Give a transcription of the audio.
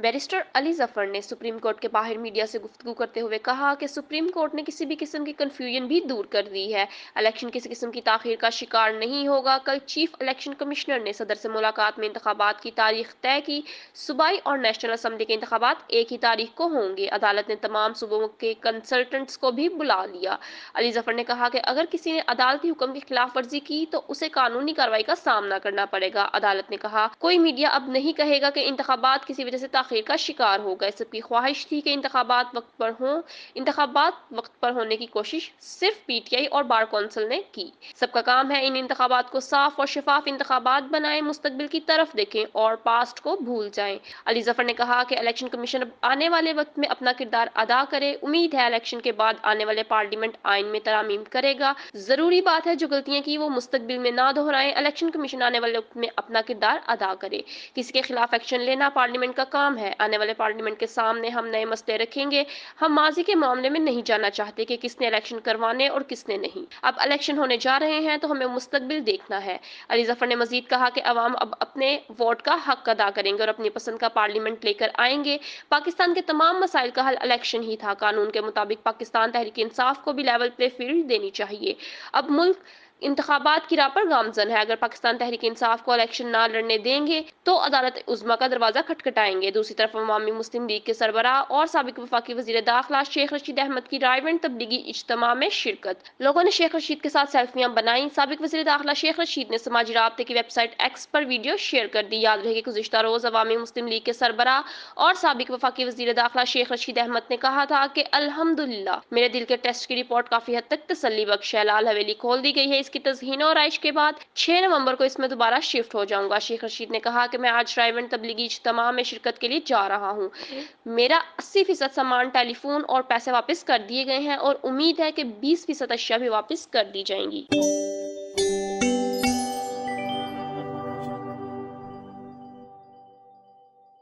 Barrister Ali Zafar ने supreme court के बाहर मीडिया से गुफ्तगू करते हुए कहा कि सुप्रीम कोर्ट ने किसी भी किस्म की कंफ्यूजन भी दूर कर दी है। इलेक्शन किसी किस्म की ताखीर का शिकार नहीं होगा। कल चीफ इलेक्शन कमिश्नर ने सदर से मुलाकात में इंतखाबात की तारीख तय की। सूबाई और नेशनल असम्बली के इंतखाबात एक ही तारीख को होंगे। अदालत ने तमाम सूबों के कंसल्टेंट्स को भी बुला लिया। अली जफर ने कहा कि अगर किसी ने अदालती हुक्म की खिलाफ वर्जी की तो उसे कानूनी कार्रवाई का सामना करना पड़ेगा। अदालत ने कहा, कोई मीडिया अब नहीं कहेगा कि इंतखाबात किसी वजह से ताखीर का शिकार हो गए। सबकी ख्वाहिश थी कि इंतखाबात वक्त पर हों। इंतखाबात वक्त पर होने की कोशिश सिर्फ पीटीआई और बार कौंसिल ने की। सबका काम है इन इंतखाबात को साफ और शफाफ इंतखाबात बनाएं, मुस्तकबिल की तरफ देखें और पास्ट को भूल जाएं। अली जफर ने कहा कि इलेक्शन कमीशन अब आने वाले वक्त में अपना किरदार अदा करे। उम्मीद है इलेक्शन के बाद आने वाले पार्लियामेंट आइन में तरामीम करेगा। जरूरी बात है जो गलतियां की वो मुस्तकबिल में ना दोहराएं। इलेक्शन कमीशन आने वाले वक्त में अपना किरदार अदा करे। किसी के खिलाफ एक्शन लेना पार्लियामेंट का काम है। आने वाले पार्लियामेंट के सामने हम नए मसले रखेंगे। हम माजी के मामले में नहीं जानना चाहते कि किसने इलेक्शन करवाने और किसने नहीं। अब इलेक्शन होने जा रहे हैं तो हमें मुस्तकबिल देखना है। अली जफर ने मजीद कहा कि अवाम अब अपने वोट का हक अदा करेंगे और अपनी पसंद का पार्लियामेंट लेकर आएंगे। पाकिस्तान के तमाम मसाइल का हल इलेक्शन ही था। कानून के मुताबिक पाकिस्तान तहरीक इंसाफ को भी लेवल प्ले फील्ड देनी चाहिए। अब मुल्क इंतखाबात की राह पर गामजन है। अगर पाकिस्तान तहरीक इंसाफ को इलेक्शन ना लड़ने देंगे तो अदालत उज़्मा का दरवाजा खटखटाएंगे। दूसरी तरफ अवामी मुस्लिम लीग के सरबराह और साबिक वफाकी वजीर दाखिला शेख रशीद अहमद की रायवेंट तबलीगी इज्तिमा में शिरकत। लोगों ने शेख रशीद के साथ सेल्फियां बनाई। साबिक वजीर दाखिला शेख रशीद ने समाजी राब्ते की वेबसाइट एक्स पर वीडियो शेयर कर दी। याद रहे कि गुज़िश्ता रोज अवामी मुस्लिम लीग के सरबराह और साबिक वफाकी वजीर दाखिला शेख रशीद अहमद ने कहा था कि अल्हम्दुलिल्लाह मेरे दिल के टेस्ट की रिपोर्ट काफी हद तक तसल्ली बख्श है। लाल हवेली खोल दी गई है। इसकी तज़हीन और आइश के बाद 6 नवंबर को इसमें दोबारा शिफ्ट हो जाऊंगा। शेख रशीद ने कहा कि मैं आज रायवेंट तबलीगी इज्तिमा में शिरकत के लिए जा रहा हूँ। मेरा 80% सामान, टेलीफोन और पैसे वापस कर दिए गए हैं और उम्मीद है कि 20% अशिया भी वापस कर दी जाएंगी।